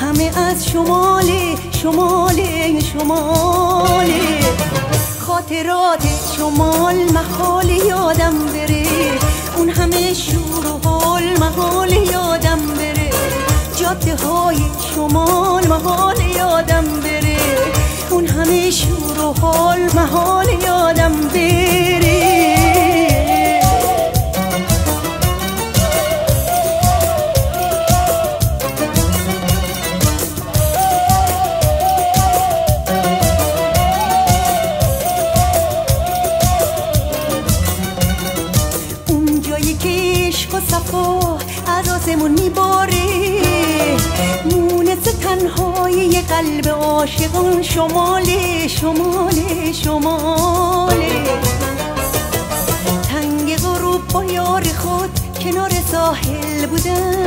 همه از شماله شماله شماله. خاطرات شمال محال یادم بره، اون همه شور و حال محال یادم بره. جاده های شمال محال یادم بره، اون همه شور و حال محال یادم بره. عشق و صفا از آسمون میباره، مونس تنهای قلب عاشقان شماله شماله شماله. تنگ غروب با یار خود کنار ساحل بودن،